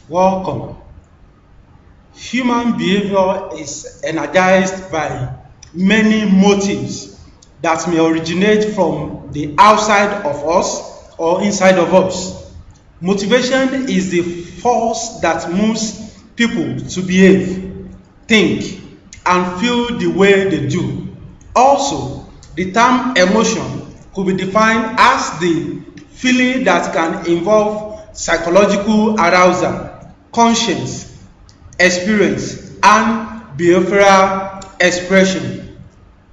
Welcome. Human behavior is energized by many motives that may originate from the outside of us or inside of us. Motivation is the force that moves people to behave, think, and feel the way they do. Also, the term emotion could be defined as the feeling that can involve psychological arousal, conscience, experience, and behavioral expression.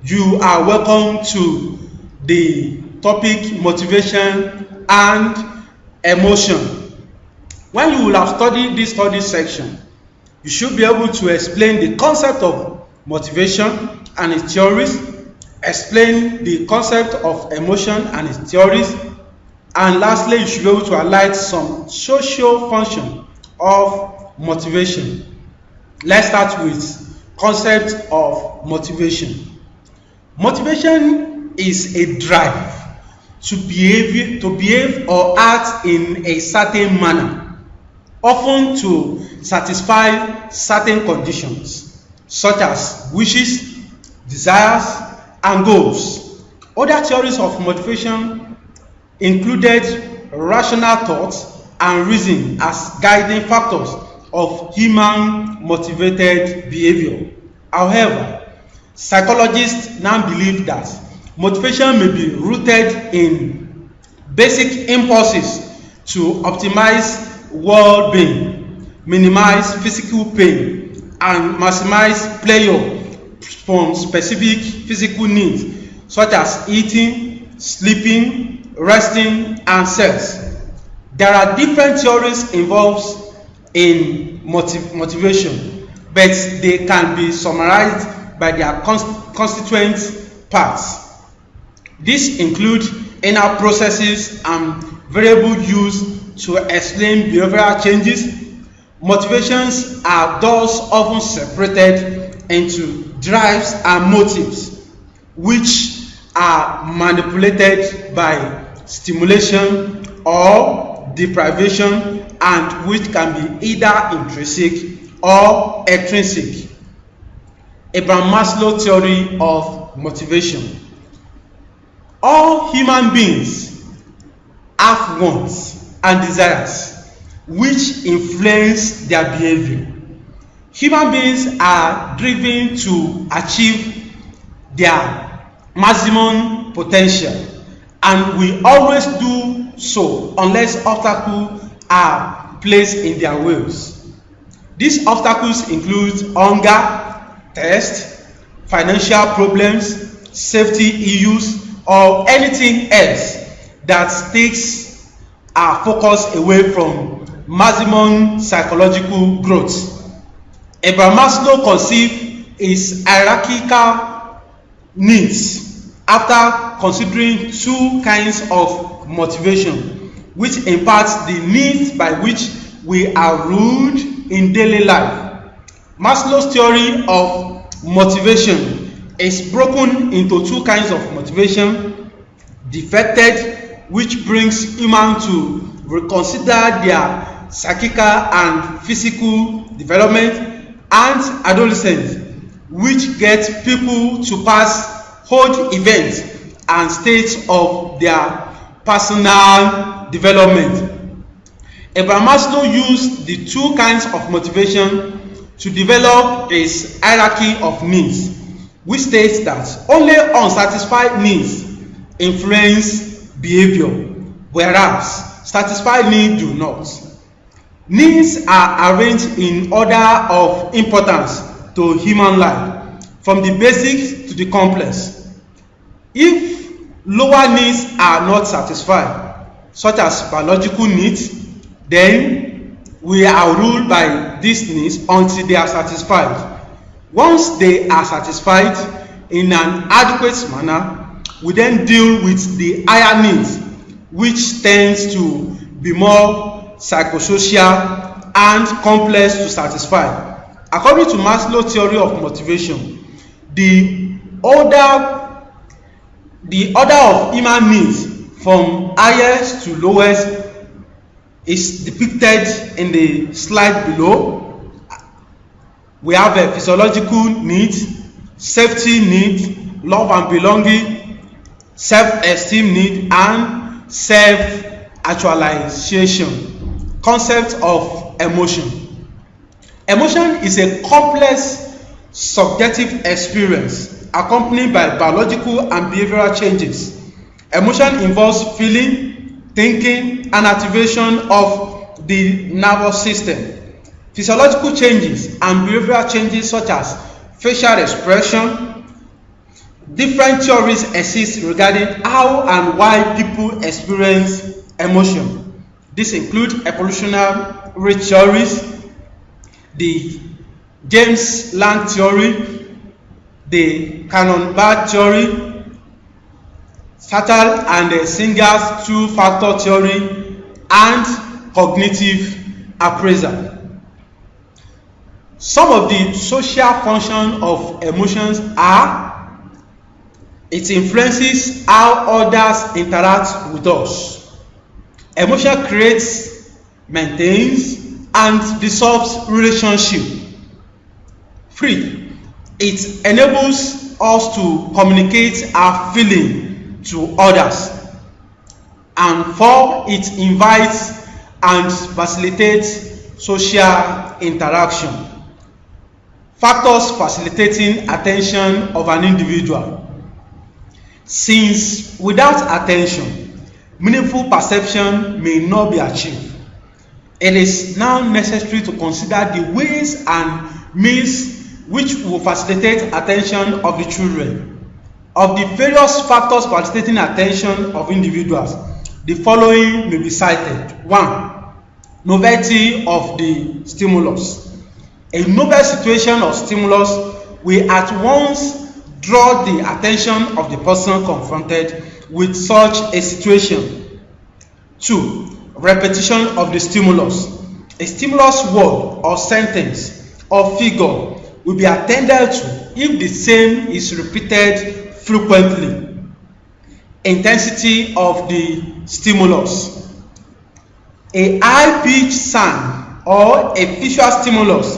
You are welcome to the topic motivation and emotion. When you will have studied this study section, you should be able to explain the concept of motivation and its theories, explain the concept of emotion and its theories, and lastly, you should be able to highlight some social function of motivation. Let's start with concept of motivation. Motivation is a drive to behave or act in a certain manner, often to satisfy certain conditions, such as wishes, desires, and goals. Other theories of motivation included rational thought and reason as guiding factors of human motivated behavior. However, psychologists now believe that motivation may be rooted in basic impulses to optimize well-being, minimize physical pain, and maximize pleasure from specific physical needs such as eating, sleeping, resting, and sex. There are different theories involved in motivation, but they can be summarized by their constituent parts. These include inner processes and variables used to explain behavioral changes. Motivations are thus often separated into drives and motives, which are manipulated by stimulation or deprivation, and which can be either intrinsic or extrinsic. Abraham Maslow's theory of motivation. All human beings have wants and desires which influence their behavior. Human beings are driven to achieve their maximum potential, and we always do so unless obstacles are placed in their ways. These obstacles include hunger, thirst, financial problems, safety issues, or anything else that takes our focus away from maximum psychological growth. Abraham Maslow conceived his hierarchical needs after considering two kinds of motivation, which imparts the needs by which we are ruled in daily life. Maslow's theory of motivation is broken into two kinds of motivation: defected, which brings humans to reconsider their psychical and physical development, and adolescent, which gets people to pass whole events and stages of their personal development. Abraham Maslow used the two kinds of motivation to develop his hierarchy of needs, which states that only unsatisfied needs influence behavior, whereas satisfied needs do not. Needs are arranged in order of importance to human life, from the basic to the complex. If lower needs are not satisfied, such as biological needs, then we are ruled by these needs until they are satisfied. Once they are satisfied in an adequate manner, we then deal with the higher needs, which tends to be more psychosocial and complex to satisfy. According to Maslow's theory of motivation, the order of human needs from highest to lowest is depicted in the slide below. We have a physiological need, safety need, love and belonging, self-esteem need, and self-actualization. Concept of emotion. Emotion is a complex subjective experience accompanied by biological and behavioral changes. Emotion involves feeling, thinking, and activation of the nervous system. Physiological changes and behavioral changes such as facial expression. Different theories exist regarding how and why people experience emotion. These include evolutionary theories, the James Lange theory, the Cannon-Bard theory, Sattel and Singer's two-factor theory, and cognitive appraisal. Some of the social functions of emotions are: it influences how others interact with us. Emotion creates, maintains, and dissolves relationship. 3. It enables us to communicate our feeling to others. And 4. It invites and facilitates social interaction. Factors facilitating attention of an individual. Since without attention, meaningful perception may not be achieved, it is now necessary to consider the ways and means which will facilitate attention of the children. Of the various factors facilitating attention of individuals, the following may be cited. 1. Novelty of the stimulus. A novel situation or stimulus will at once draw the attention of the person confronted with such a situation. 2. Repetition of the stimulus. A stimulus word or sentence or figure will be attended to if the same is repeated frequently. Intensity of the stimulus. A high-pitched sound or a visual stimulus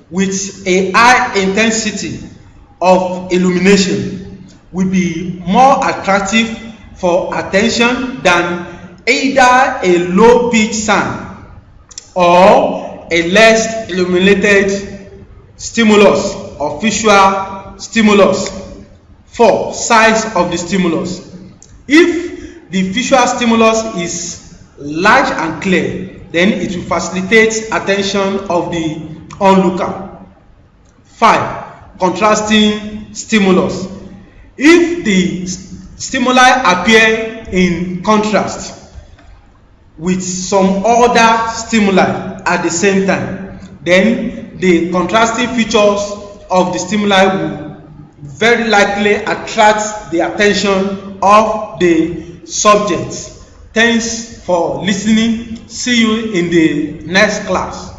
with a high intensity of illumination will be more attractive for attention than either a low-pitched sound or a less illuminated stimulus or visual stimulus. 4. Size of the stimulus. If the visual stimulus is large and clear, then it will facilitate attention of the onlooker. 5. Contrasting stimulus. If the stimuli appear in contrast with some other stimuli at the same time, then the contrasting features of the stimuli will very likely attract the attention of the subject. Thanks for listening. See you in the next class.